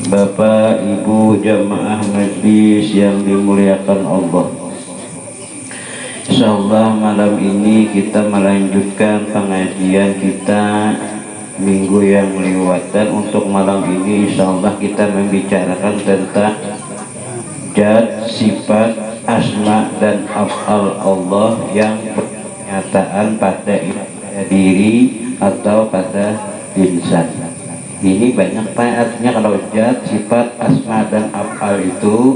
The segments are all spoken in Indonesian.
Bapak, Ibu, jamaah majlis yang dimuliakan Allah. Insyaallah malam ini kita melanjutkan pengajian kita minggu yang melewatkan. Untuk malam ini insyaallah kita membicarakan tentang zat, sifat, asma dan af'al Allah yang pernyataan pada diri atau pada insan. Ini banyak artinya kalau zat, sifat, asma dan af'al itu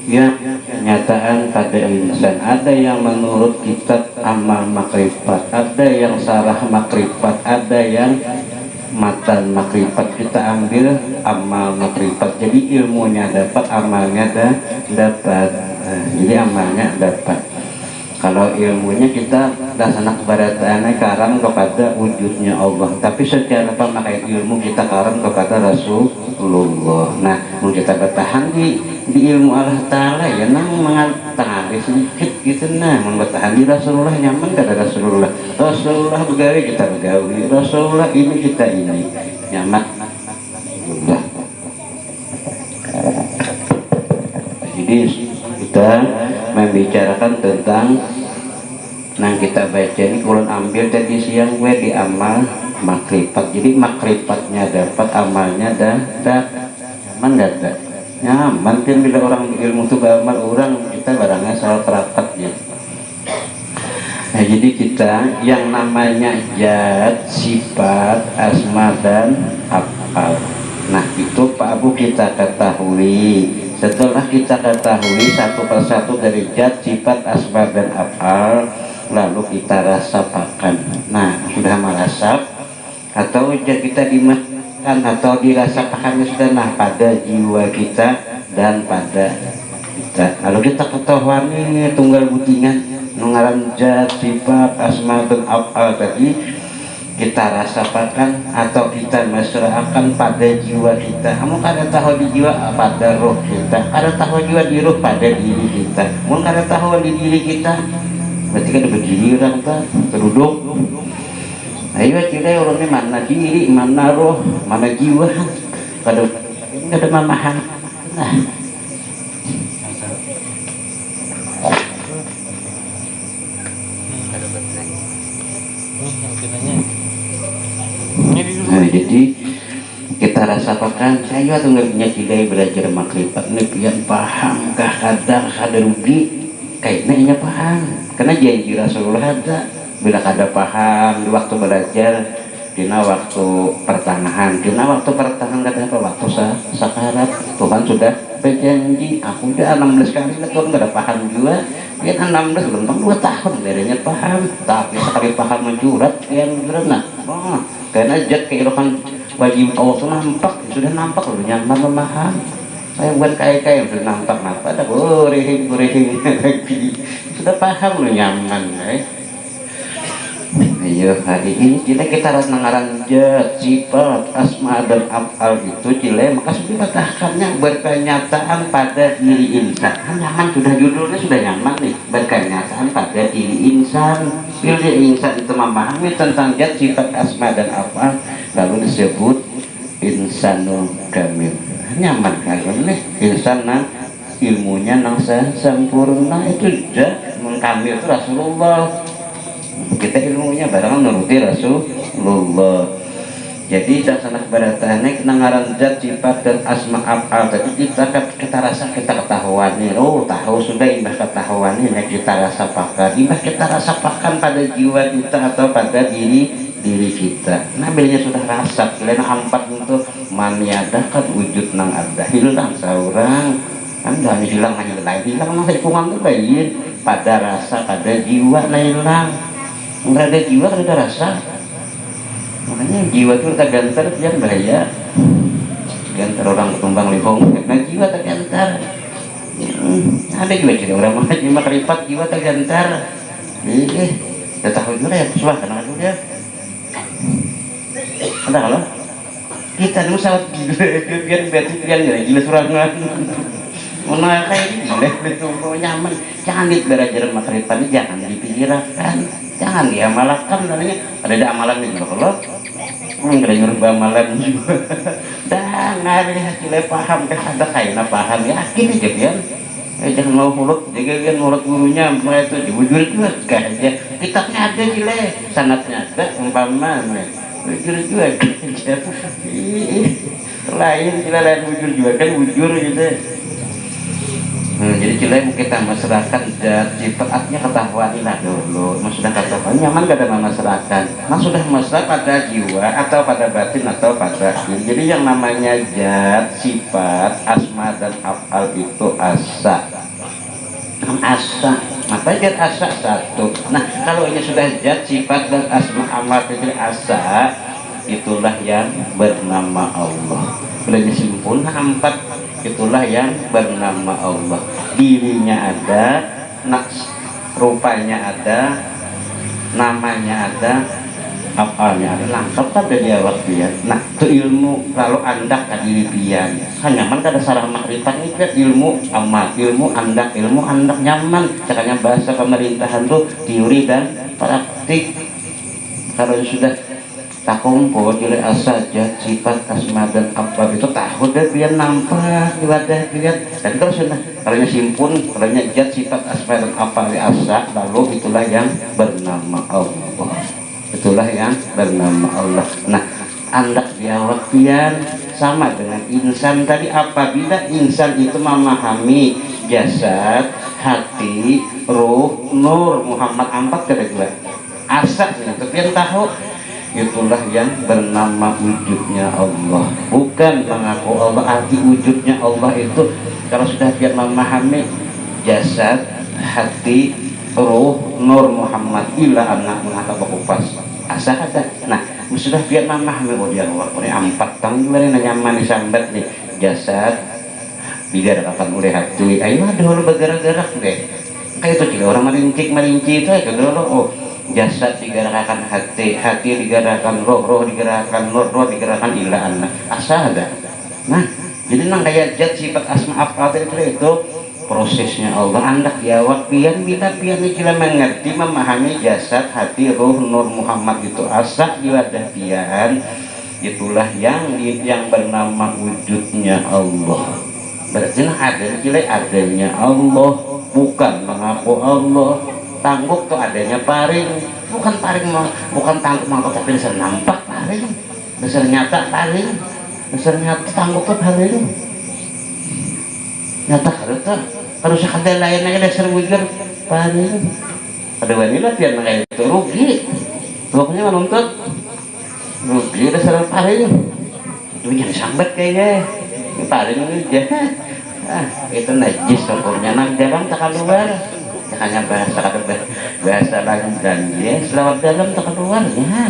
yang kenyataan pada insan. Ada yang menurut kitab amal makrifat, ada yang sarah makrifat, ada yang matan makrifat. Kita ambil amal makrifat, jadi ilmunya dapat, amalnya dapat. Jadi amalnya dapat. Kalau ilmunya kita dasana keberadaannya karam kepada wujudnya Allah, tapi secara pemakai ilmu kita karam kepada Rasulullah. Nah, mau kita bertahan di ilmu Allah Ta'ala ya, nang mengatakan sedikit gitu. Nah, mau bertahan di Rasulullah, nyaman kata Rasulullah. Rasulullah begawi, kita begawi. Rasulullah ini, kita ini, nyaman. Udah. Jadi kita membicarakan tentang kita baca ini kulon ambil tadi siang gue di amal makrifat. Jadi makrifatnya dapat, amalnya nyaman dapat. Nyaman kan bila orang ilmu itu beramal, orang kita barangnya salah perapat ya. Nah, jadi kita yang namanya zat, sifat, asma dan af'al. Nah, itu Pak Abu kita ketahui. Setelah kita ketahui satu persatu dari zat, sifat, asma dan af'al, lalu kita rasakan. Nah, sudah merasap atau kita dimakan atau dirasakannya sudah, nah pada jiwa kita dan pada kita. Lalu kita ketahuan ini tunggal butingan mengaran zat, sifat, asma dan af'al tadi kita rasakan atau kita mesrakan pada jiwa kita. Kamu kada tahu di jiwa pada roh kita, kada tahu jiwa di roh pada diri kita. Kamu kada tahu di diri kita, berarti kada berdiri orang tak terduduk. Ayo kita orangnya mana diri, mana roh, mana jiwa, kada mamahan. Nah, jadi kita rasakan saya tuh nggak punya tidak belajar makrifat ini pian paham kah kadang kada rugi kayaknya paham karena janji Rasulullah ada bila kada paham di waktu belajar dina waktu pertengahan kada apa waktu sakarat Tuhan sudah berjanji aku udah 16 kali lah Tuhan kada paham juga ya 16 belum 2 tahun berenya paham tapi sekali paham menjurat yang berenah karena zat keirohan wajib Allah sudah nampak loh, nyaman memaham. Saya bukan kayak sudah nampak ada goreng sudah paham loh, nyaman. Ayo hari ini kita harus mengarang zat, sifat, asma dan af'al itu maka sudah patahkannya berkenyataan pada diri insan. Nyaman sudah judulnya sudah nyaman nih, berkenyataan pada diri insan. Bila insan itu memahami tentang zat, sifat, asma dan af'al, lalu disebut insanul kamil. Nyaman kan nih, insan nang ilmunya nang sempurna itu zat kamil itu Rasulullah. Kita ilmunya barang menuruti Rasulullah. Jadi dasar keberadaannya kita ngaran zat, sifat dan asma af'al tadi kita rasa kita ketahuan nih. Oh, tahu sudah imbah ketahuan ini kita rasa pakai. Imbah kita rasa pakan pada jiwa kita atau pada diri kita. Nah, bilanya sudah rasa kalian empat untuk maniadakan wujud nang ada hilang seorang kan dah hilang hanya lain hilang masa ikungan itu lain pada rasa pada jiwa hilang. Nggak ada jiwa kan ada rasa, makanya jiwa itu tergantar yang bahaya gantar orang ketumbang lihong. Nah jiwa tergantar ada juga jadi orang maju makrifat jiwa tergantar. Kita tahu juga ya suah karena itu ya ada kalau kita nih saat biar gila surangan mana kayak gini nyaman. Jangan belajar makrifat ini jangan dipikirkan, jangan diamalkan. Namanya ada amalan itu kalau Ini kena nyuruh bamalan juga. Dah ngari hasilnya paham kan ada kaina paham yakin aja kan. Jangan mau mulut, jangan mulut gurunya itu jujur juga aja. Kitabnya ada gile, sanatnya ada umpama jujur juga aja. Lain gila lain jujur juga kan jujur gitu. Jadi cilai kita masyarakat sifatnya ketahuan lah dulu. Sudah ketahuan nyaman gak ada masyarakat. Nah sudah masalah pada jiwa atau pada batin atau pada diri. Jadi yang namanya zat, sifat, asma dan af'al itu asa. Asa. Apa zat asa satu. Nah kalau ini sudah zat, sifat dan asma amal itu asa, itulah yang bernama Allah. Boleh disimpulkan empat. Itulah yang bernama Allah. Dirinya ada, rupanya ada, namanya ada, afalnya ada. Lengkap kan dari awak dia. Nah itu ilmu kalau andak ke diri dia. Kan nyaman kada sarah makrifat ini kan ilmu amal, ilmu andak nyaman. Caranya bahasa pemerintahan tuh teori dan praktik. Kalau sudah tak kumpul jadi saja sifat asma dan apa itu tahu deh biar nampak di wadah biar dan kalau sudah kalau simpun kalau zat sifat asma dan apa di asa lalu itulah yang bernama Allah, itulah yang bernama Allah. Nah andak di awak pian sama dengan insan tadi. Apabila insan itu memahami jasad, hati, ruh, nur, Muhammad empat kedua asa itu pian tahu. Itulah yang bernama wujudnya Allah, bukan mengaku Allah. Arti wujudnya Allah itu kalau sudah biar memahami jasad, hati, ruh, nur Muhammad ila anak mengatakan kupas asa ada. Nah sudah biar memahami oh dia Allah ini empat tahun kemarin nyaman disambat nih jasad biar akan oleh hati. Ayo ada orang bergerak-gerak deh kayak itu juga orang merinci itu ya dulu. Oh jasad digerakkan hati, hati digerakkan roh, roh digerakkan nur, nur digerakkan ilah anak asa ada. Nah jadi nang kayak zat sifat asma afal itu prosesnya Allah. Andak jawab pian bila pian kira mengerti memahami jasad, hati, roh, nur Muhammad itu asa di wadah pian. Itulah yang bernama wujudnya Allah. Berarti adanya Allah, bukan mengaku Allah. Tangguk tuh adanya paring, bukan paring bukan tangguk mangkok tapi besar nampak paring, besar nyata paring, besar nyata tangguk tuh paring, nyata harus ada lain aja dasar wujud paring. Ada wanita biar kayak itu rugi, pokoknya menuntut rugi dasar paring, itu jangan sambat kayaknya, ini paring aja, itu najis pokoknya nang jalan tak keluar. Hanya bahasa lain dan ya selawat dalam tak keluarnya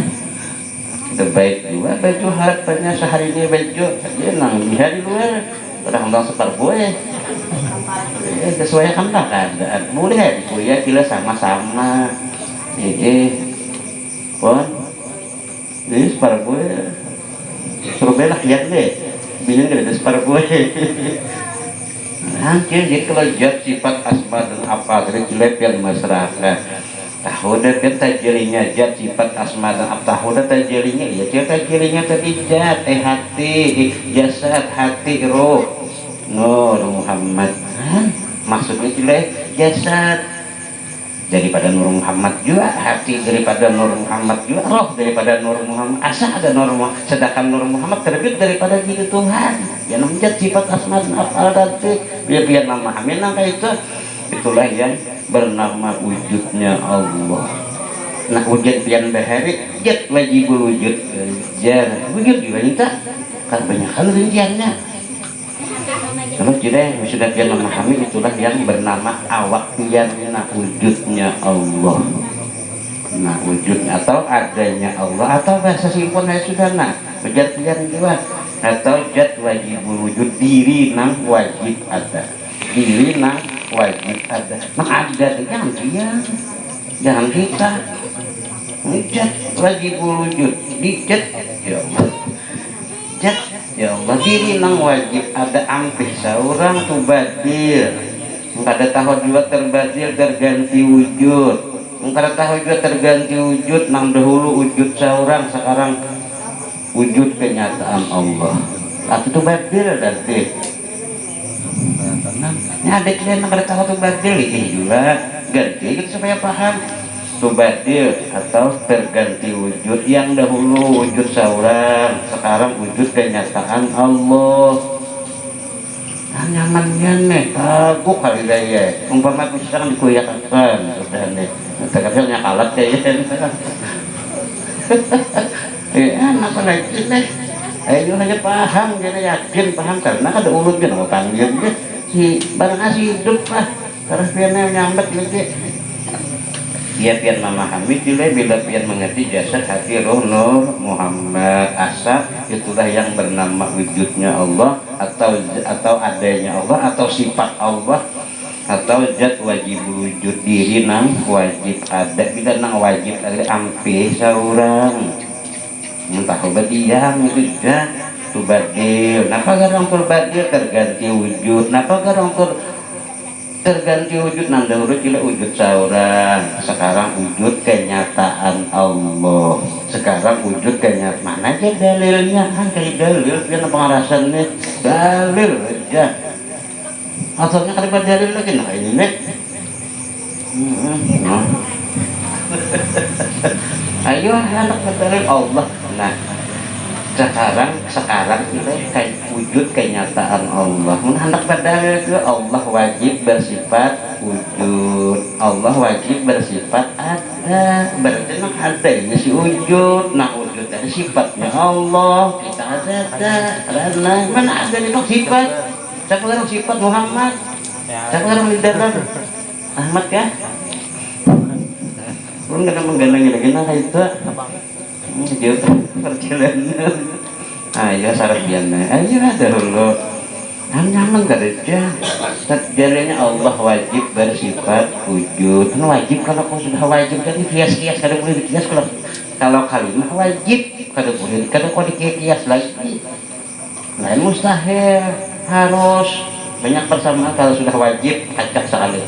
itu baik juga baju harapnya sehari ini baju dia nang lihat di luar udah ngomong seperti sesuaikan lah keadaan boleh ya kita sama-sama pun jadi seperti suruh belah lihat deh bilang ada seperti hancur. Jadi kalau zat sifat asma dan apa dari jelek masyarakat tahu dah kan tajirinya zat sifat asma dan apa tahu dah tajirinya ya dia tajirinya tadi zat hati jasad hati roh nur Muhammad maksudnya jelek jasad daripada Nur Muhammad juga, hati daripada Nur Muhammad juga, roh daripada Nur Muhammad, asa ada Nur Muhammad, sedangkan Nur Muhammad terbit daripada diri Tuhan yang menjadi sifat asma dan afal tadi biar memahami nangka itulah yang bernama wujudnya Allah. Nah wujud pian bahari jat wajibul wujud jar wujud juga minta kan banyak hal rinciannya. Kalau tidak sudah dia memahami itulah yang bernama awak piannya wujudnya Allah. Nah wujudnya atau adanya Allah atau bahasa simpon saya sudah nah wujud pian juga atau jat wajibul wujud diri nang wajib ada diri nang wajib ada. Nah ada jangan dia jangan kita jat wajibul wujud dijat ya Allah jat ya Allah diri nang wajib ada ampih seorang tuh badil pada tahun juga terbadil terganti wujud pada tahun juga terganti wujud nang dahulu wujud seorang sekarang wujud kenyataan Allah. Tapi itu badil nanti. Ini ada kalian yang tahu tuh badil ini juga ganti gitu supaya paham. Tubadil atau terganti wujud, yang dahulu wujud seorang, sekarang wujud kenyataan Allah. Nah, nyamannya nih, aku kali daya umpama aku sekarang dikuyakan sudah nih terkadangnya kalat kayaknya enak lagi nih. Ayo hanya paham, jadi yakin paham karena ada ulutnya nama panggil si barang asih hidup lah terus biarnya nyambet lagi. Dia pian memahami tidak bila pian mengerti jasad hati roh nur Muhammad asal itulah yang bernama wujudnya Allah atau adanya Allah atau sifat Allah atau zat wajib wujud diri nang wajib ada bila nang wajib ada ampe seorang entah badiang itu dah tu badil. Napa garang tur badil terganti wujud, napa garang tur terganti wujud nang dahulu kira wujud seorang, sekarang wujud kenyataan Allah. Sekarang wujud kenyataan mana aja dalilnya kan kayak dalil dia pengarasan nih dalil aja asalnya kalimat dalil lagi nah ini nih ayo anak dalil Allah. Nah sekarang kita kayak wujud kenyataan Allah. Hendak berdalil itu Allah wajib bersifat wujud, Allah wajib bersifat ada. Berarti nak adanya si wujud, nah wujud dari sifatnya Allah kita ada. Karena mana ada nih sifat? Siapa orang sifat Muhammad? Siapa orang di dalam Ahmad ya? Belum kena menggandeng lagi nah itu. Jauh perjalanan ayo sarabiannya ayo dahulu nyaman kerja terjadinya Allah wajib bersifat wujud kan wajib. Kalau kau sudah wajib jadi kias-kias kada boleh dikias. Kalau kalimat wajib kada boleh kada kau dikias lagi lain mustahil harus banyak persamaan. Kalau sudah wajib acak sekali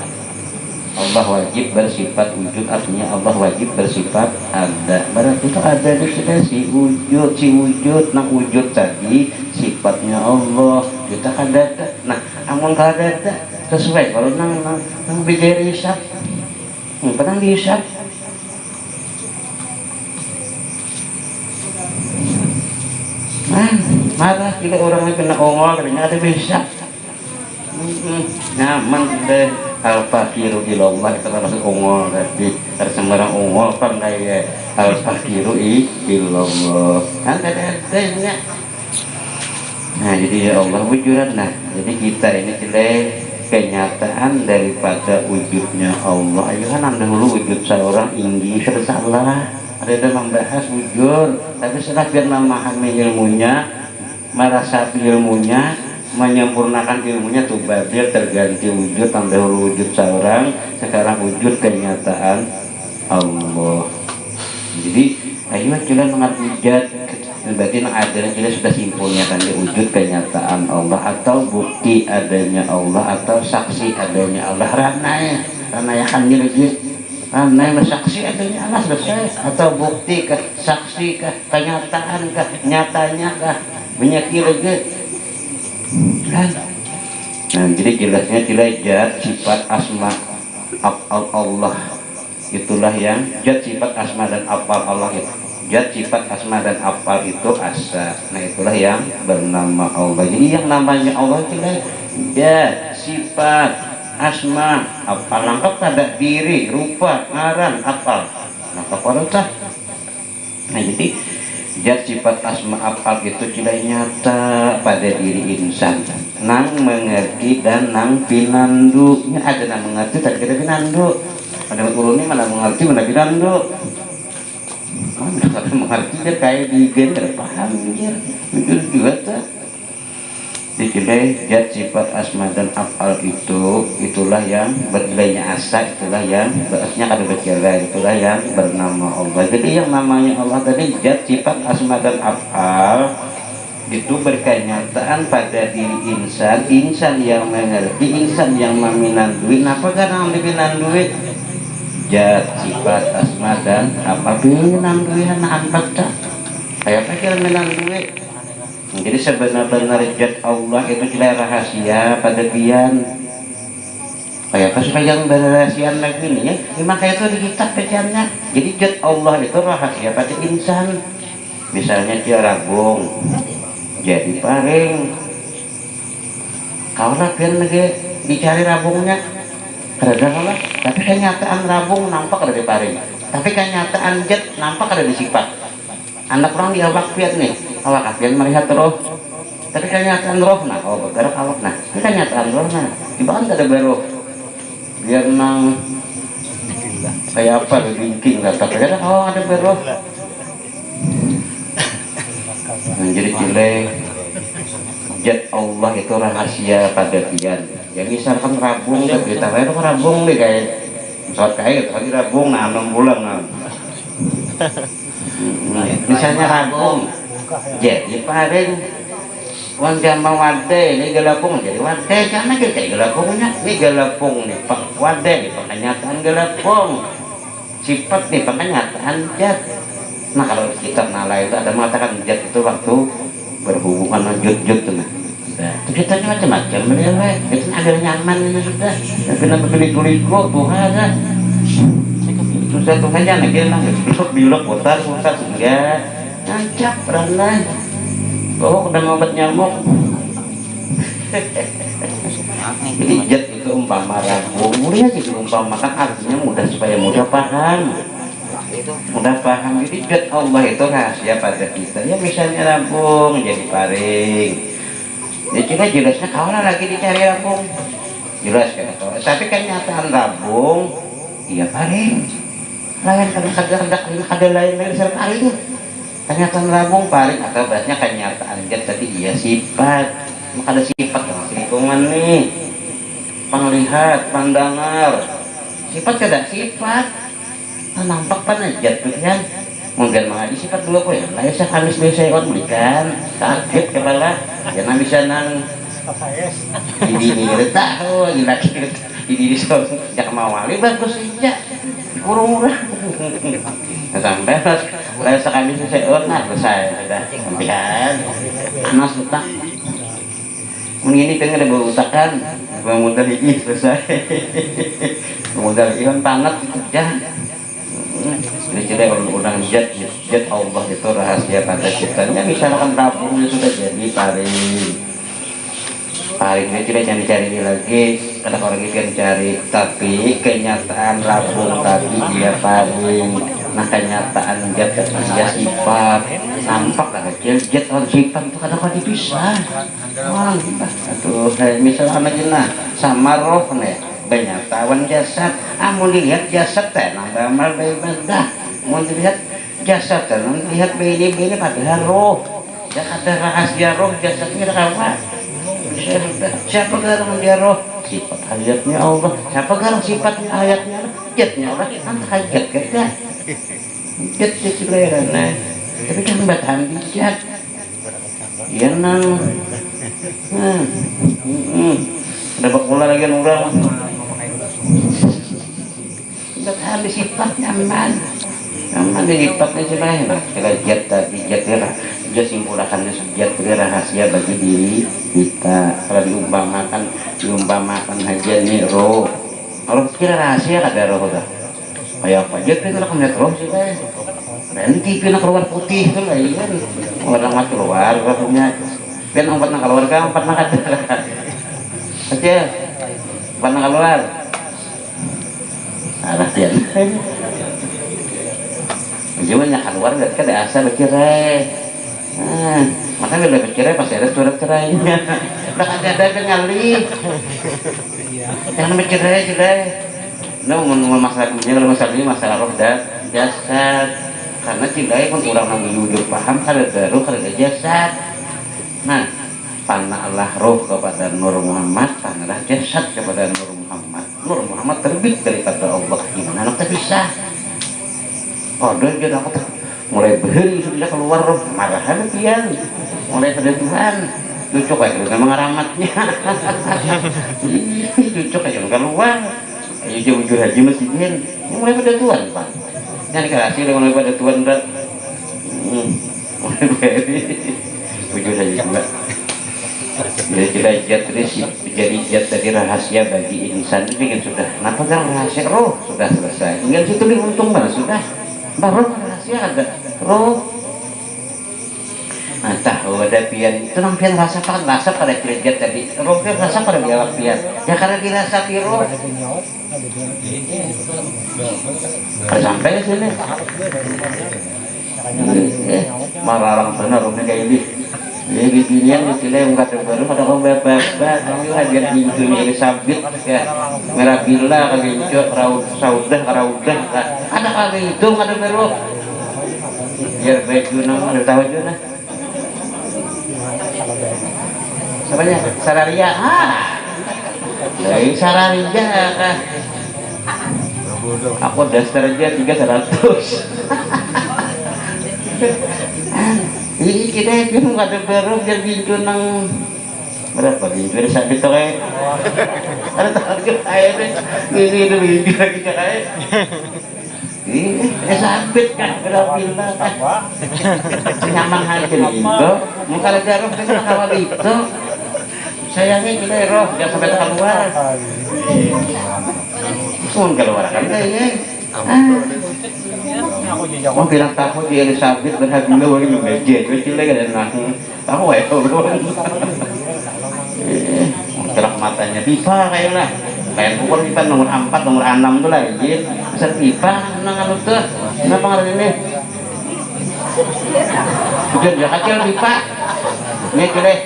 Allah wajib bersifat wujud artinya Allah wajib bersifat ada. Berarti itu ada di sini si wujud nah wujud tadi sifatnya Allah kita kada. Nah amun kada sesuai kalau nang bicara hisab pernah dihisab marah jika orangnya kena ongol katanya ada bisa nyaman deh. Al-fakiru ilallah itu termasuk ongol tadi tersembarang ongol pandai al-fakiru ilallah kan ada. Nah jadi ya Allah wujudan. Nah jadi kita ini tidak kenyataan daripada wujudnya Allah. Ayo kan dahulu wujud seorang inggi salah ada membahas wujud tapi setelah biar memahami ilmunya merasa ilmunya menyempurnakan ilmunya tuh badil terganti wujud. Dahulu wujud seorang sekarang wujud kenyataan Allah. Jadi ayo kita mengerti wujud berarti ada kita sudah simpulnya kan wujud kenyataan Allah atau bukti adanya Allah atau saksi adanya Allah. Rana ya kan lagi rana saksi adanya Allah selesai atau bukti kah saksi kah kenyataan kah nyatanya kah menyaki lagi kan. Nah jadi jelasnya zat sifat asma Allah itulah yang zat sifat asma dan afal Allah itu zat sifat asma dan afal itu asa. Nah itulah yang bernama Allah. Jadi yang namanya Allah itu zat sifat asma afal lengkap ada diri rupa ngaran afal nah kepada. Nah jadi zat sifat asma afal itu tidak nyata pada diri insan nang mengerti dan nang pinandunya. Ada nang mengerti tapi kita pinandu ada urunnya mana mengerti mana pinandu. Kalau mengerti dia kayak di gender paham dia jujur juga tuh. Dikilai zat sifat asma dan afal itulah yang bernilainya asa, itulah yang berasnya kada berkira, itulah yang bernama Allah. Jadi yang namanya Allah tadi zat sifat asma dan afal itu berkenyataan pada diri insan yang mengerti, insan yang meminandui. Napa kan yang dipinandui zat sifat asma dan afal pinandui anak baca kayak apa kira menang duit. Jadi sebenar-benar zat Allah itu cila rahasia pada pian. Kayak apa supaya yang berahasiaan lagi nih ya, makanya itu di kitab bacaannya. Jadi zat Allah itu rahasia pada insan. Misalnya dia rabung jadi paring, kalau pian lagi dicari rabungnya kerja lah, tapi kenyataan rabung nampak ada di paring, tapi kenyataan zat nampak ada di sifat. Anak orang di awak pian nih, awak pian melihat roh, tapi kenyataan roh nah, oh bergerak awak nah, ini kenyataan roh nah, di bawah ada baru biar nang kayak apa dibingking lah, tapi kadang oh ada baru. Jadi cile zat Allah itu rahasia pada pian. Ya misalkan rabung kita itu rabung nih kayak misalkan kayak tadi rabung nah 6 bulan nah. Misalnya rabung jadi paling wan jamba wade ini gelapung jadi wade karena kita gelapungnya ini gelapung nih pak wade nih penyataan gelapung sifat nih penyataan zat. Nah kalau kitab Nala itu ada mengatakan zat itu waktu berhubungan dengan jut-jut tuh nah. Kita macam-macam ya, itu ada nyaman ini sudah. Tapi nak beli-beli tuh ada. Susah tuh aja nih kita bilok putar enggak. Nancap peranai. Oh udah ngobat nyamuk. Jadi zat itu umpama rabung, mulia gitu umpamakan artinya mudah supaya mudah paham. Mudah paham. Jadi zat Allah itu rahasia pada kita. Ya misalnya rabung jadi paring. Ya juga jelasnya kawan lagi dicari rabung. Jelas kan? Tapi kenyataan rabung, iya paring. Lain ada lain serta itu. Kenyataan rabung paring atau bahasnya kenyataan zat tadi iya sifat. Maka ada sifat yang lingkungan nih. Penglihat, pandangar. Sifat kada sifat. Nampak panajat tuh kan mungkin mengaji sifat dua poin lah ya habis biasa ikut belikan kaget kepala jangan bisa nang ini letak oh gila ini disor jak mau wali bagus aja kurung murah sampai lah sekali saya nah selesai sudah sampean mas letak ini pengen ada berutakan modal ini selesai modal ikan tangan kerja. Jadi tidak undang zat Allah itu rahasia pada kita. Ya misalkan rabungnya sudah jadi paringnya tidak cari lagi. Kadang orang itu yang cari, tapi kenyataan rabung tadi dia paring. Nah kenyataan zat dia sifat nampak ada zat orang sifat itu kadang-kadang dipisah. Wah, aduh, misalnya aja sama roh nih. Penyataan jasad, mau dilihat jasad nambah amal ibadah, mau dilihat jasad lihat bini padahal roh, ya ada rahasia roh jasadnya kawan. Siapa garang dia roh? Sifat hayatnya Allah. Siapa garang sifatnya hayatnya? Jatnya Allah. Kan hayat kita. Jat diceleran. Tapi kan batahan dijat. Iya nang. Ada bakula lagi orang. Batahan di sifat nyaman. Nyaman di sifatnya celain. Kalau jat tadi jat dia simpulakannya zat rahasia bagi diri kita. Kalau diumpamakan aja nih roh. Kalau kira rahasia ada roh dah. Kayak apa aja kan kalau ngeliat roh sih teh. Dan TV nak keluar putih itu lah iya. Warna mat keluar rohnya. Kan obat nak keluar kan obat nak ada. Aja. Obat nak keluar. Salah dia. Jangan keluar enggak kan asal kira. Makanya udah bercerai pasti ada surat cerainya. Udah ada ngali. Jangan bercerai. Nah, masalah kemudian kalau masalah ini masalah roh dan jasad. Karena cintai pun orang yang jujur paham kada baru kada jasad. Nah, panahlah roh kepada Nur Muhammad, panahlah jasad kepada Nur Muhammad. Nur Muhammad terbit daripada Allah. Gimana nak bisa? Oh, dia aku mulai berhenti sudah keluar roh marahan pian mulai pada Tuhan cucuk aja memang rahmatnya cucuk aja keluar ayo jujur haji masjidin mulai pada Tuhan Pak jangan dikasih mulai pada Tuhan berat Wujud saja juga. Jadi kita jadi zat dari rahasia bagi insan itu kan sudah. Nah pegang rahasia roh sudah selesai. Tinggal situ diuntung mana sudah. Baru rahasia ada roh. Nah tahu ada pian itu nampian rasa pada cerita tadi. Roh pian rasa pada biawak pian. Ya karena dirasa di roh. Sampai ke sini. Marah benar rohnya kayak ini. Jadi ginian istilah yang kata baru pada kau bapak kami lagi pintunya ini sabit ya merah bila kali itu raud saudah ada kali itu ada baru biar baik juga ada tahu juga sebenarnya sararia dari sararia aku dasar aja 300 ini kita itu nggak ada baru biar bintu nang berapa bintu ada sabit tuh kayak ada target air ini bintu lagi kayak ini sabit kan berapa bila kan nyaman aja itu muka ada roh kita kawal itu sayangnya kita roh jangan sampai keluar pun keluar kan kayaknya mau bilang takut dia Elizabeth dan hati lu lagi meja kecil lagi ada nasi tahu ya gerak matanya pipa kayaknya kayak pukul pipa nomor 4 nomor 6 tuh lagi besar pipa nang tuh kenapa ngarep ini jujur ya kecil pipa ini deh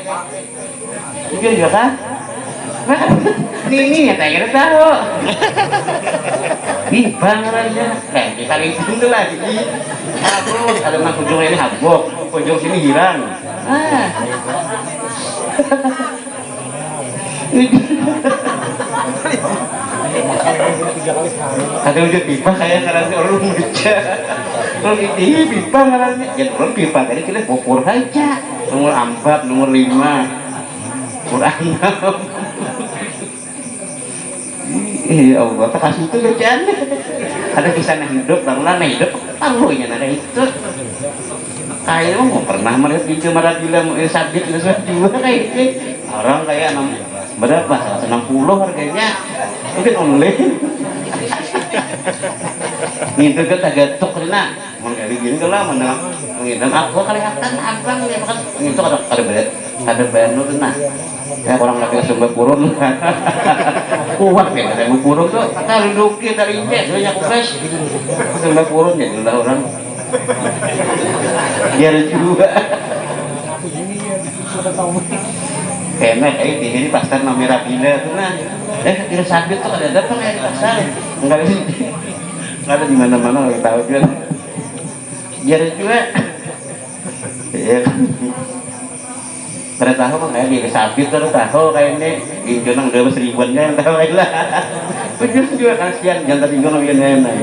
jujur ya kan ini ya saya tahu pipa aja kita itu lagi terus ada mah ujung ini habok ujung sini hilang ada ujung pipa kayak ngarang orang muda kalau ini pipa ngarangnya ya orang pipa tadi kita pupur aja nomor 4 nomor 5 kurang 6 iya Allah kasih itu kerjaan ada kisah hidup barulah hidup taruhnya ada itu kayak mau pernah melihat video Maradila sabit juga kayak ini orang kayak berapa 160 harganya mungkin online itu kan agak tuk kena mengkali gini kalau menang menginam aku kelihatan abang ya makan itu ada banu kena ya orang lagi sumber purun kuat ya ada purun tuh taruh duki taruh injek banyak kupes sumber purun ya udah orang biar juga kayaknya kayak di sini pasar Namira Bina tuh nah tidak sabit tuh ada apa kayak di pasar enggak ada di mana-mana nggak tahu juga biar juga ya pada tahu kan kayak di sabit terus tahu kayak ini injunang 12.000-nya yang tahu lah ujung juga kasihan jangan tadi gue ngomongin enak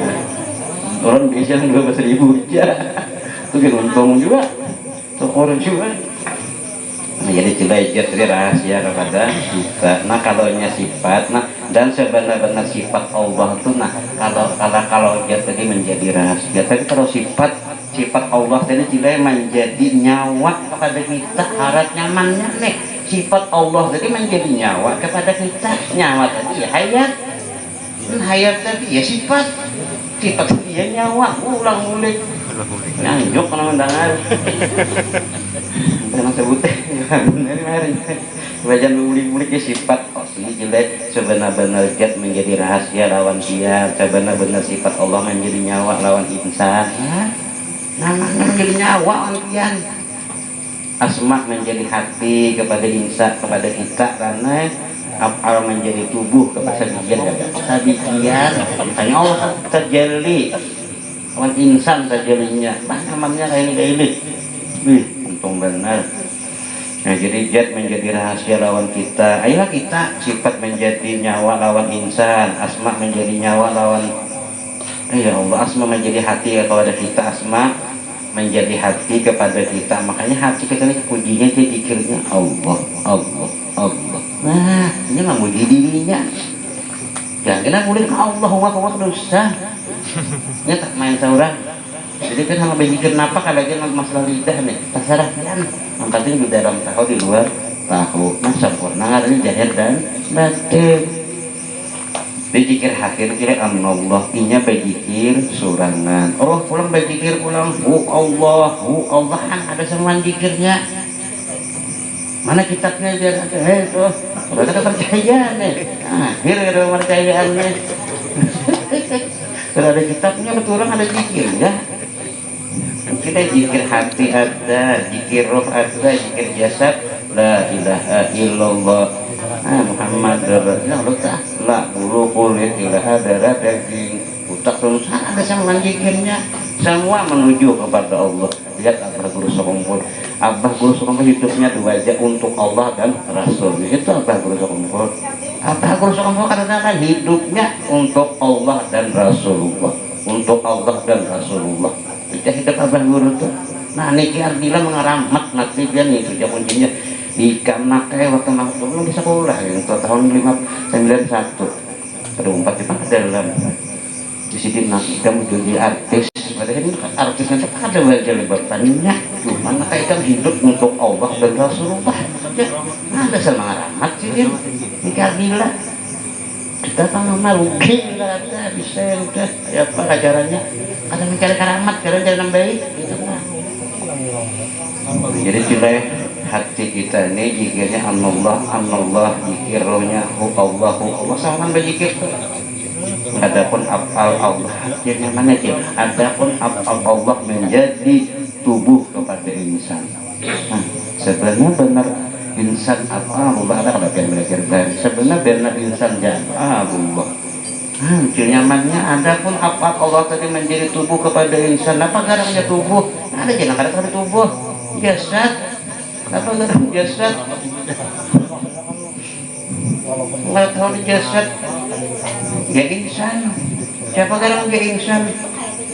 orang biasa 12.000 aja itu kan untung juga orang juga jadi belajar dari rahasia kepada kita. Nah kalau sifat, nah dan sebenar-benar sifat Allah itu, nah kalau dia tadi menjadi rahasia, tapi kalau sifat Allah tadi tidak menjadi nyawa kepada kita, harap nyamannya nih. Sifat Allah tadi menjadi nyawa kepada kita, nyawa tadi ya hayat tadi ya sifat tadi ya nyawa, ulang-ulik, nyanjuk menangan. Memang sebutnya wajan ulik-ulik sifat asli jelek sebenar-benar zat menjadi rahasia lawan dia sebenar-benar sifat Allah menjadi nyawa lawan insan namanya menjadi nyawa lawan asma menjadi hati kepada insan kepada kita karena afal menjadi tubuh kepada sabijian makanya Allah terjadi lawan insan terjadinya namanya kayak ini untung benar. Nah jadi zat menjadi rahasia lawan kita. Ayolah kita sifat menjadi nyawa lawan insan, asma menjadi nyawa lawan ya Allah, asma menjadi hati kepada kita, asma menjadi hati kepada kita. Makanya hati kita ini pujinya dikirnya Allah. Nah ini memuji dirinya. Jangan kita murid Allah dosa. Ya tak main seorang. jadi kan hanya berpikir napa kalau aja masalah lidah nih terserah kan angkatnya di dalam tahu di luar tahu nah sempurna hari jahir dan batin dikir hati kira Allah inya berzikir surangan oh pulang berzikir pulang Allah kan ada semua zikirnya mana kitabnya dia ada tuh udah ada percayaan nih akhir ada percayaan nih sudah ada kitabnya betul orang ada zikirnya kita zikir hati ada zikir roh ada zikir jasad la ilaha illallah Muhammad Rasulullah la bulu kulit ilaha darah daging utak terus ada sama zikirnya semua menuju kepada Allah. Lihat Abah Guru Sokumpul, Abah Guru Sokumpul hidupnya diwajah untuk Allah dan Rasulnya. Itu Abah Guru Sokumpul. Abah Guru Sokumpul karena kan hidupnya untuk Allah dan Rasulullah, untuk Allah dan Rasulullah. Itu hidup Abah Guru tuh. Nah niki artinya mengaramat nanti dia nih itu kuncinya ikan nakai waktu belum bisa sekolah yang tahun 91 pada umpat di dalam di sini nanti kamu jadi artis padahal ini artis nanti ada wajah lebatannya cuma nakai kan hidup untuk Allah dan Rasulullah saja ada sama rahmat sih dia niki artinya kita kan rugi nggak ada bisa udah ya apa ajarannya ada mencari karamat jalan baik gitu lah. Jadi cile hati kita ini zikirnya Allah zikir rohnya Allah sama berzikir adapun afal Allah hasilnya mana sih adapun afal Allah menjadi tubuh kepada insan sebenarnya benar insan apa Allah ada belajar dari sebenarnya benar insan jangan Allah nyamannya adapun afal Allah tadi menjadi tubuh kepada insan apa garangnya tubuh ada jangan ada tubuh jasad apa garang jasad nggak tahu di jasad ya insan siapa garang ya insan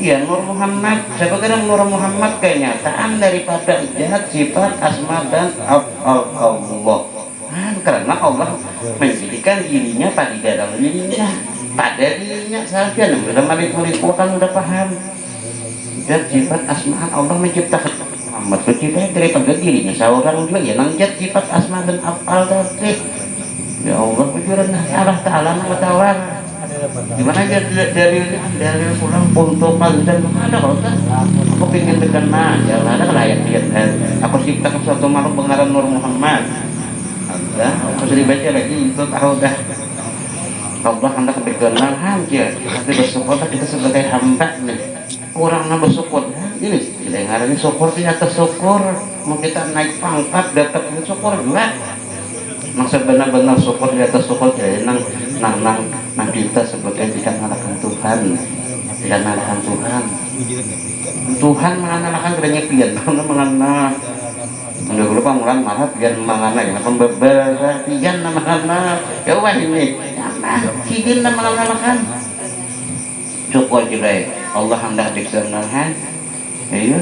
ya Nur Muhammad siapa garang Nur Muhammad kenyataan daripada zat sifat asma dan afal Allah karena Allah menjadikan dirinya pada dalam dirinya pada dirinya saja udah malik-malik kan udah paham zat sifat asma Allah menciptakan Muhammad menciptakan daripada dirinya seorang juga ya zat sifat asma dan afal tadi ya Allah ujuran Allah Ta'ala mengetahuan gimana aja dari pulang untuk dan ada kalau tak aku ingin terkena ya ada layak dia aku ciptakan suatu makhluk pengarang Nur Muhammad ada aku sudah baca lagi itu tahu dah Allah hendak berkenal hancur nanti bersyukur kita sebagai hamba nih kurangnya bersyukur ini yang hari ini syukur di atas syukur mau kita naik pangkat dapat syukur juga masa benar-benar syukur di atas syukur jadi nang kita sebagai tidak mengalahkan Tuhan tidak mengalahkan Tuhan mengalahkan keranya pian mengalahkan udah lupa mulan marah pian mengalahkan ya pembebel pian mengalahkan ya wah ini kidin mengalahkan syukur juga Allah hendak dikenalkan ayo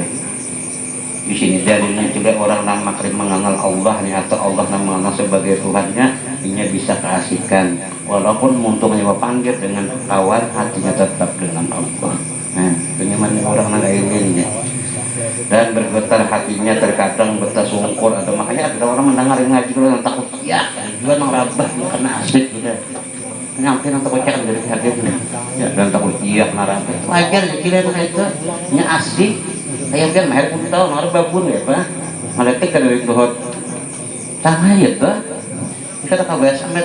di sini dalilnya juga orang yang makrif mengenal Allah nih atau Allah yang mengenal sebagai Tuhannya ini bisa keasikan walaupun untuk mencoba panggil dengan kawan hatinya tetap dengan Allah. Nah penyaman orang yang ingin dan bergetar hatinya terkadang betas sungkur atau makanya ada orang mendengar yang ngaji kalau yang takut ya juga yang rabah karena asik gitu nyampe yang takut cek dari hati ya dan takut iya narabah wajar kira itu nya asik ayam kan mahir pun tahu ngaruh babun ya pak maletik kan dari dohot tangga ya tuh kita tak kabar sampai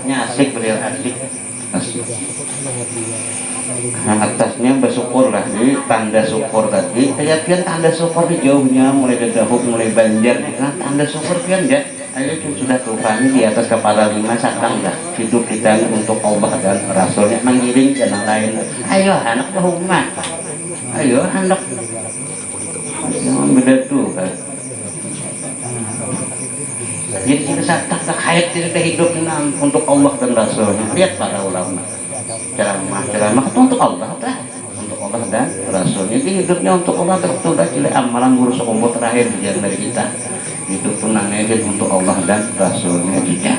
asik beliau asik nah atasnya bersyukur lah jadi tanda syukur tadi kayak pian tanda syukur di jauhnya mulai dedahuk mulai banjar nah tanda syukur pian ya ayo sudah Tuhan di atas kepala 5 sakang dah hidup kita untuk Allah dan Rasulnya mengiring ke yang lain ayo anak bahumah ayo anak jangan beda tuh kan jadi kita tak hayat kita hidup untuk Allah dan Rasulnya lihat para ulama ceramah untuk Allah untuk Allah dan Rasulnya jadi hidupnya untuk Allah tertunda cile amalan guru sekompol terakhir dari kita hidup tunannya untuk Allah dan Rasulnya juga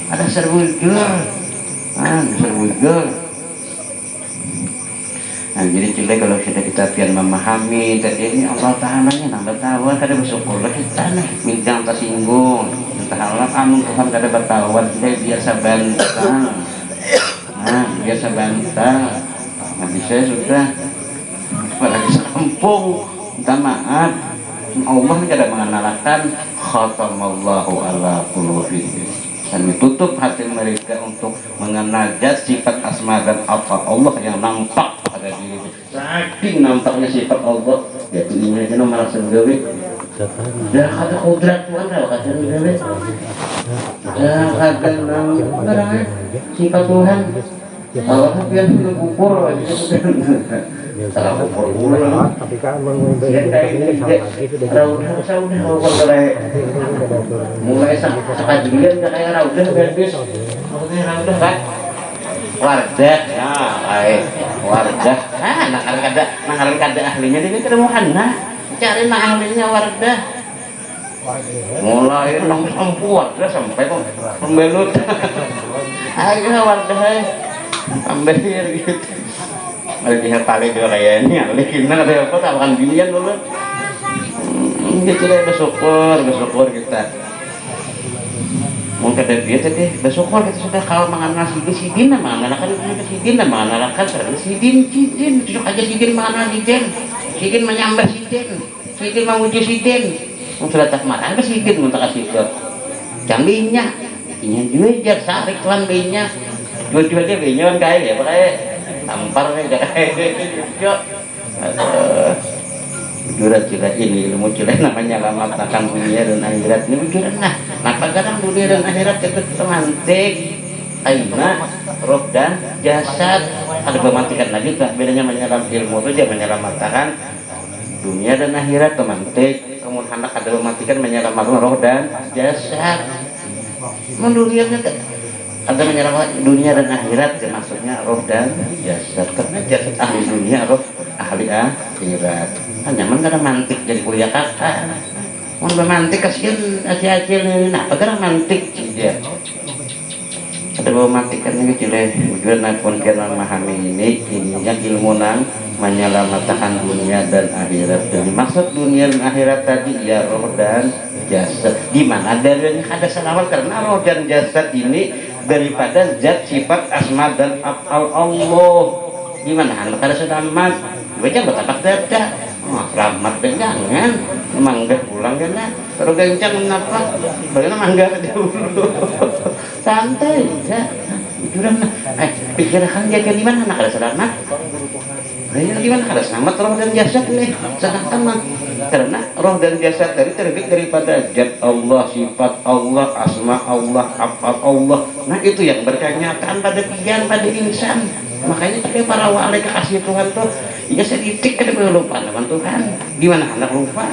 ada serwujur Nah, jadi cile kalau sudah kita pian memahami tadi ini Allah Ta'ala nya nambah tahu kada bersyukur kita nih minjang tersinggung entah Allah kamu Tuhan kada bertawan kita biasa bantah. Nah biasa bantah nah bisa sudah apalagi sekampung minta maaf Allah kada mengenalkan khatamallahu ala qulubihim dan ditutup hati mereka untuk mengenal zat sifat asma dan apa Allah yang nampak pada diri saking nampaknya sifat Allah ya ini aja nomor sendiri ya kata kodrat Tuhan kata sendiri ya kata nama sifat Tuhan Allah kan yang sudah ukur salah ukur ulang tapi kan mengambil mulai sekajian kayak raudah berbis maksudnya raudah kan wardah nah kayak wardah nangaran kada ahlinya dia kada mau nah cari ahlinya wardah mulai langsung wardah sampai pembelut ayo wardah sampai gitu ada pihak paling juga kayaknya lekin ada apa tak akan dilihat dulu gitu deh bersyukur kita mungkin ada dia tadi bersyukur kita sudah kalau mengenal sidin mengenalkan sidin mengenalkan sidin tunjuk aja sidin mengenal sidin menyambar sidin menguji sidin sudah tak marah apa sidin untuk kasih ke jambinya ini juga jar sarik tuan binya dua dia binya kan kayak ya pakai tampar kayak jurat cila ini ilmu cila namanya lamat akan dunia dan akhirat ini jurat nah kadang dunia dan akhirat itu semantik aina roh dan jasad ada pemantikan lagi tak bedanya menyelam ilmu itu dia menyelamatkan dunia dan akhirat pemantik kemudian anak ada pemantikan menyelamatkan roh dan jasad mendulianya ada menyelamatkan dunia dan akhirat ya, maksudnya roh dan jasad karena jasad ahli dunia roh ahli akhirat kan nyaman karena mantik jadi kuliah kakak mau memantik kasihan acil nah karena mantik dia ada memantik kan ini cile tujuan pun kena memahami ini ilmu nang menyelamatkan dunia dan akhirat jadi maksud dunia dan akhirat tadi ya roh dan jasad di mana dalilnya ada selawat karena roh dan jasad ini daripada zat sifat asma dan af'al Allah gimana anak ada selamat baca betapa dada selamat dan jangan memang udah pulang kan nah terus kencang kenapa bagaimana mangga dulu santai ya juran pikirkan jaga di mana anak ada selamat gimana ada selamat roh dan jasad nih sedangkan mah karena roh dan jasad tadi terbit daripada zat Allah, sifat Allah, asma Allah, af'al Allah. Nah itu yang berkenyataan pada pian, pada insan. Makanya kita para wali kekasih Tuhan tuh ya sedikit kada lupa dengan Tuhan. Gimana anak lupa?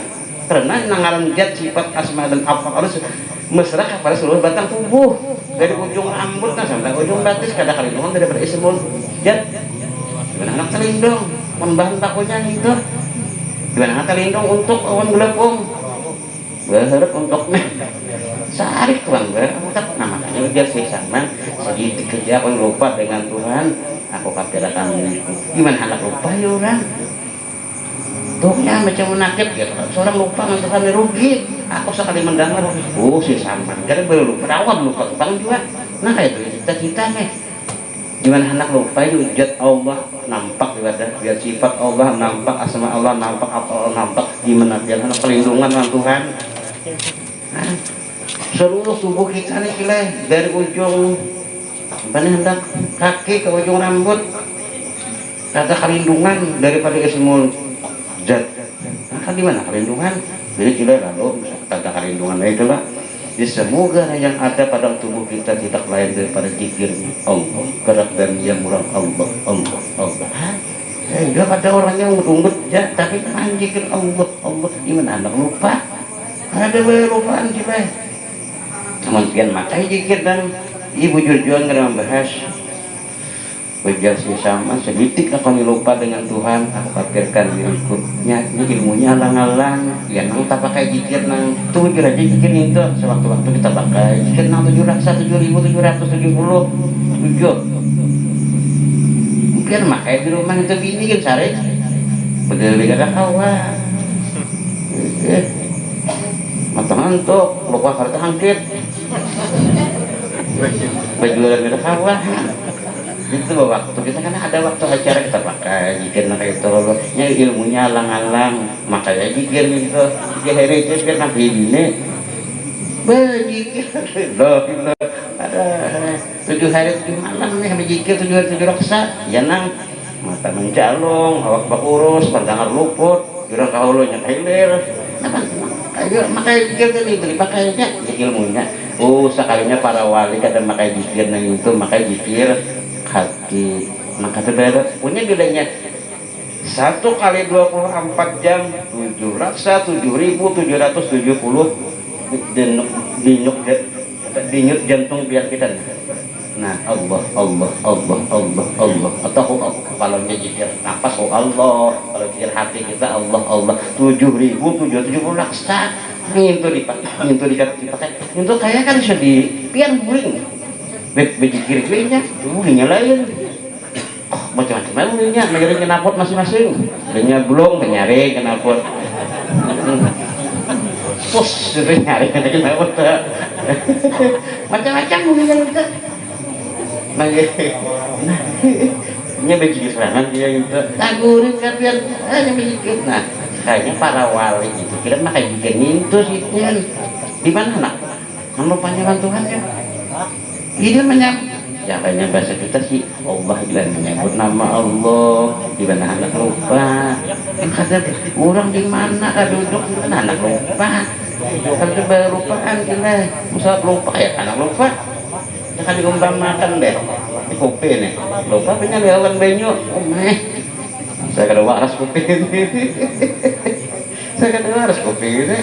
Karena nangaran zat, sifat, asma dan af'al harus mesra kepada seluruh batang tubuh dari ujung rambut nah sampai ujung batis kada kalindungan daripada ismul zat. Gimana anak terlindung? Membahan takutnya gitu. Gimana kata lindung untuk awan gelepung berharap untuk sarik Tuhan berharap nah makanya biar saya sama sedikit kerja aku lupa dengan Tuhan aku kapirakan gimana anak lupa ya orang tuh ya macam menakib ya seorang lupa Tuhan rugi aku sekali mendengar si sama jadi belum lupa rawat lupa Tuhan juga nah kayak itu cita-cita nih gimana anak lupa zat Allah nampak biar sifat Allah nampak asma Allah nampak apa Allah nampak gimana biar anak perlindungan dengan Tuhan nah, seluruh tubuh kita nih kile dari ujung hendak kaki ke ujung rambut kata perlindungan daripada ismul zat nah kan gimana perlindungan jadi kile lalu kata perlindungan itu lah jadi semoga yang ada pada tubuh kita tidak lain daripada zikir Allah, gerak dan diam orang Allah. Dia pada orang yang ungut ya, tapi kan zikir Allah. Gimana anak lupa? Ada lupaan sih pak. Kemudian makai zikir dan ibu jujuan nggak membahas. Wajar sih sama sedikit aku lupa dengan Tuhan aku pikirkan berikutnya ini ilmunya alang-alang ya nang tak pakai zikir nang tuh jujur aja zikir itu sewaktu-waktu kita pakai zikir nang 7.770 biar makai di rumah itu bini kan sare begitu gak kawan matang untuk lupa harta angkit berjualan gak kawan itu waktu kita kan ada waktu acara kita pakai jikir nak itu nya ilmunya alang-alang makanya jikir gitu hari itu biar nabi ini berjikir loh ada 7 hari 7 malam nih berjikir 7 hari 7 raksa ya nang mata mencalung awak bakurus pandangan luput jurang kahulunya hilir ayo makanya jikir tadi beli pakainya ilmunya sekalinya para wali kadang makai jikir nah itu makai jikir hati maka saudara punya nilainya 1 kali 24 jam 7 raksa 7.770 denyut jantung biar kita nah Allah atau kalau jikir nafas Allah kalau jikir hati kita Allah 7.770 raksa itu dipakai itu kayak kan sedih pian guling bejikir nya gulinya lain macam-macam gulinya nyari kenapot masing-masing gulinya belum nyari kenapot pus nyari kenapot macam-macam gulinya kita nah nya bejikir serangan dia itu guling kan biar hanya bejikir nah kayaknya para wali itu kira makai jikir itu sih di mana nak lupanya bantuannya ini ya kayaknya bahasa kita sih Allah bilang menyebut nama Allah di mana anak lupa kata orang di mana duduk di mana anak lupa kalau baru lupaan kita usah lupa ya anak lupa jangan diumpamakan deh di kopi nih lupa punya lawan banyu saya kada waras kopi ini saya kada waras kopi ini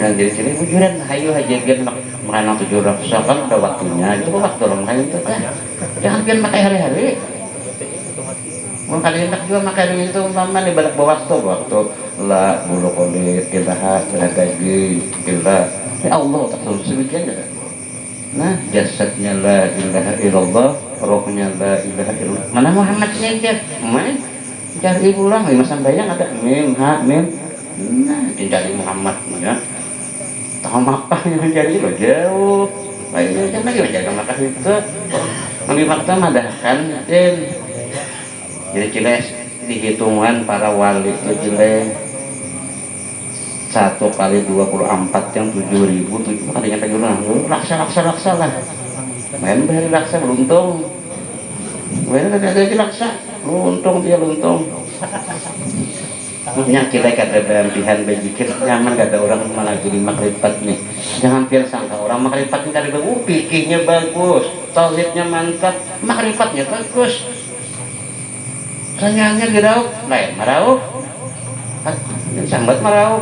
yang jadi sini bujuran hayu aja biar makan 7 raksa kan udah waktunya itu waktu orang lain itu kan jangan biar makai hari-hari mau kali enak juga makan itu mama di balik waktu lah bulu kulit kita gaji kita ya Allah tak tahu sebagainya nah jasadnya la ilaha illallah rohnya la ilaha illallah mana Muhammadnya dia cari pulang 5 sambayang ada mim nah cari Muhammad ya tahu makan yang mencari lo jauh baiknya jangan lagi menjaga makan itu lebih makta madahkan jadi ciles dihitungan para wali itu ciles 1 kali 24 yang 7.000 katanya pejulang laksa lah main bahari laksa beruntung main ada laksa luntung dia luntung punya kita kata berlebihan berjikir nyaman gak ada orang malah jadi makrifat nih jangan biar sangka orang makrifat ini tadi pikirnya bagus tauhidnya mantap makrifatnya bagus sanyanya gerau lain marau sambat marau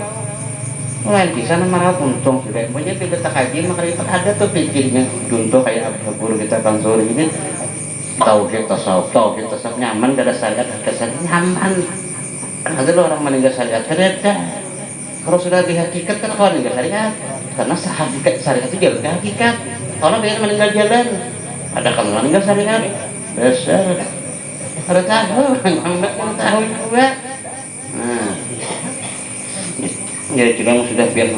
lain bisa marau untung sudah punya kita tak kaji makrifat ada tuh pikirnya contoh kayak guru kita Bang Suri ini tauhid tasawuf nyaman gak ada syariat kesan nyaman ada orang meninggal syariat ternyata kalau sudah di hakikat kan kalau meninggal syariat karena hakikat syariat itu jalan ke hakikat kalau dia meninggal jalan ada kamu meninggal syariat besar ada tahu tahu juga nah jadi juga sudah biar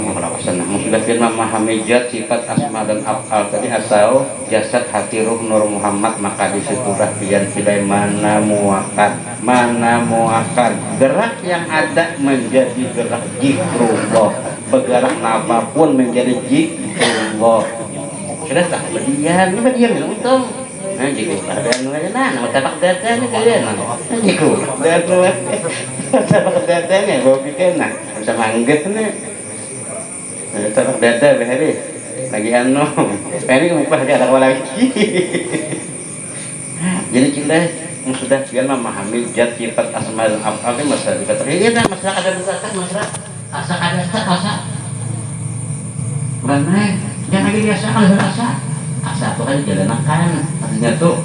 sudah biar memahami zat sifat asma dan af'al tadi asal jasad hati ruh nur Muhammad maka disitulah biar tidak mana muakan gerak yang ada menjadi gerak zikrullah bergerak apapun menjadi zikrullah sudah tak berdiam ini berdiam untung nah zikrullah dan nama tapak datanya kalian zikrullah dan tapak datanya bawa bikin bisa mangget nih tapak dada behari lagi anu ini mupah dia ada lagi jadi cinta yang sudah biar memahami zat sifat asma dan af'al ini masalah juga ini kan masalah ada bukan masalah asa ada asa benar jangan lagi biasa kalau asa itu kan jalankan artinya tuh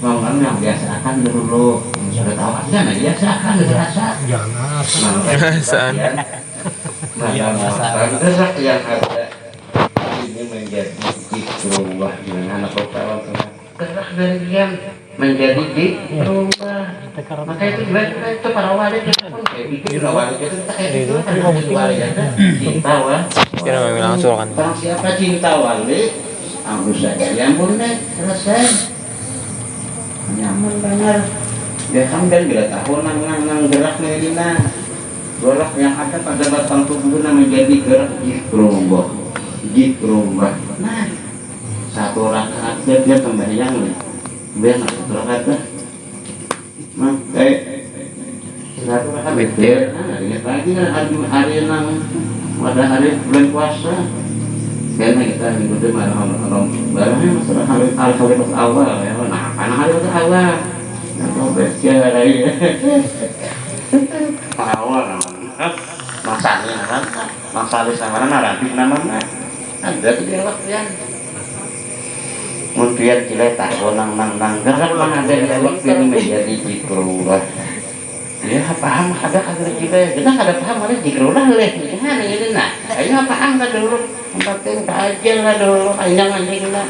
mau yang biasa akan dulu sudah tahu artinya biasa akan biasa Biasaan. gerak yang ada ini menjadi zikrullah dengan anak lokal gerak dari diam menjadi jikrullah. Maka itu juga itu para wali kita pun kayak bikin wali itu kita kayak gitu kan wali ya cinta wah. Kira mau langsung kan. Barang siapa cinta wali, ambil saja yang pun deh selesai. Nyaman benar. Ya kan bila tahu nang gerak melina. Gerak yang ada pada batang tubuhnya menjadi gerak jikrullah. Jikrullah. Nah, satu rakaat dia sembahyang nih. Biar satu rakaat dah. Nah, satu rakaat betul. Nah, ingat lagi hari nang pada hari bulan puasa. Karena kita minggu depan malam barangnya masalah hari awal ya. Nah, karena hari awal. Nah, baca lagi. Awal namanya. Masanya kan. Masalah sama narasi namanya. Ada tidak yang kemudian kita tahu nang gerak mana ada dialog yang menjadi jikrullah. Ya paham ada kita kada paham ada jikrullah leh gimana ini nah ayo paham kan dulu penting aja lah dulu jangan lah.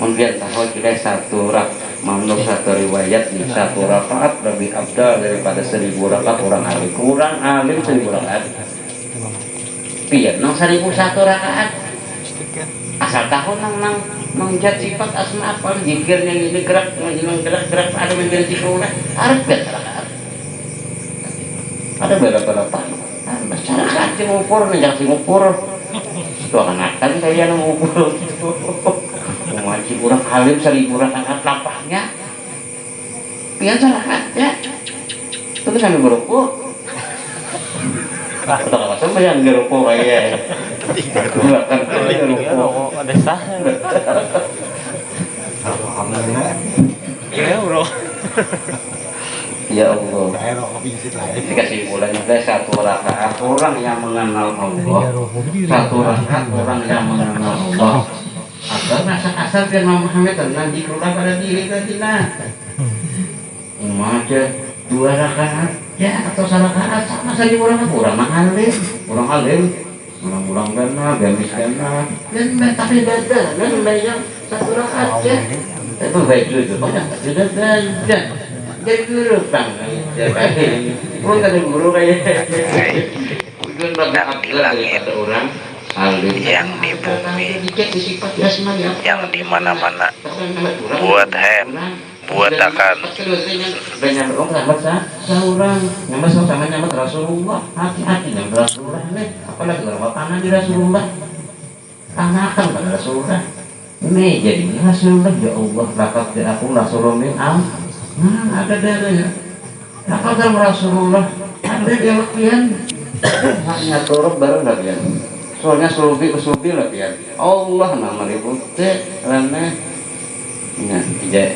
Kemudian tahu kita satu menurut satu riwayat nih satu rakaat lebih afdal daripada 1000 rakaat orang alim 1000 rakaat. Pian nang 1001 rakaat asal tahu nang menjat sifat asma apa zikirnya ini gerak ada menjadi zikrullah harus rakaat ada berapa masyarakat yang ngukur nih jangan ngukur itu akan akan saya ngukur ngaji kurang alim 1000 rakaat lapaknya pian rakaatnya terus sambil berukuk atau apa yang gerupuk kayak bukan gerupuk Ada sah. Iya bro. Ya Allah. Dikasih bulan juga satu rakaat orang yang mengenal Allah. Satu rakaat orang yang mengenal Allah. Agar rasa asal dan memahami tentang zikrullah pada diri kita. Umatnya 2 rakaat ya atau 1 rakaat sama saja orang alim orang benar gamis benar dan tapi beda dan banyak 1 rakaat ya itu baik itu sudah belajar jadi guru bang orang kan guru kayak tujuan bagi daripada orang alim yang di bumi, yang di mana-mana, buat akan banyak orang seorang nyambat sama nyambat Rasulullah hati-hati nyambat Rasulullah nih apalagi kalau tanah di Rasulullah tanahkan pada Rasulullah ini jadi Rasulullah ya Allah lakat di aku Rasulullah min ada darahnya lakat dalam Rasulullah ada di lakian hanya turun baru lakian soalnya surubi lakian Allah nama ributnya karena tidak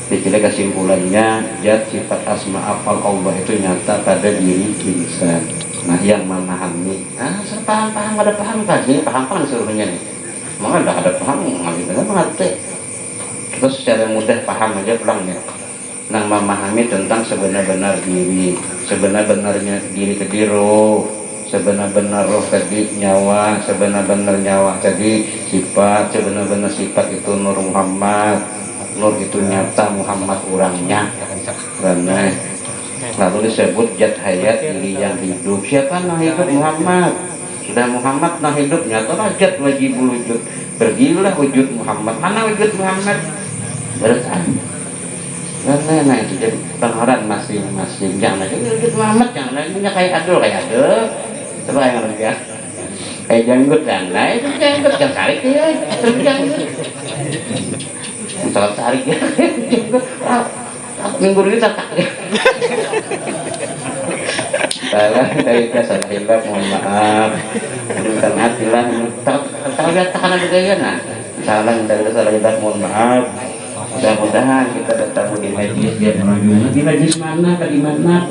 Dicilai kesimpulannya zat sifat asma afal Allah itu nyata pada diri insan. Nah yang memahami paham ada paham kaji paham seluruhnya nih maka ada paham kita mengerti kita secara mudah paham aja pulang ya nah memahami tentang sebenar-benar diri sebenar-benarnya diri ke diri sebenar-benar roh tadi nyawa sebenar-benar nyawa tadi sifat sebenar-benar sifat itu Nur Muhammad Nur itu nyata Muhammad orangnya karena lalu disebut zat hayat diri yang hidup siapa nah hidup Muhammad sudah Muhammad nah hidup nyata zat wajib wujud pergilah wujud Muhammad mana wujud Muhammad berarti karena itu jadi penghargaan masing-masing jangan lagi wujud Muhammad jangan lagi kayak adul coba yang lebih kayak janggut dan lain itu janggut jangan tarik ya janggut misalnya tarik ya minggu ini tak salah dari salah hilaf mohon maaf bukan hati lah kalau lihat tekanan budaya nah salah dari salah hilaf mohon maaf mudah-mudahan kita datang di majlis dia menuju di majlis mana di mana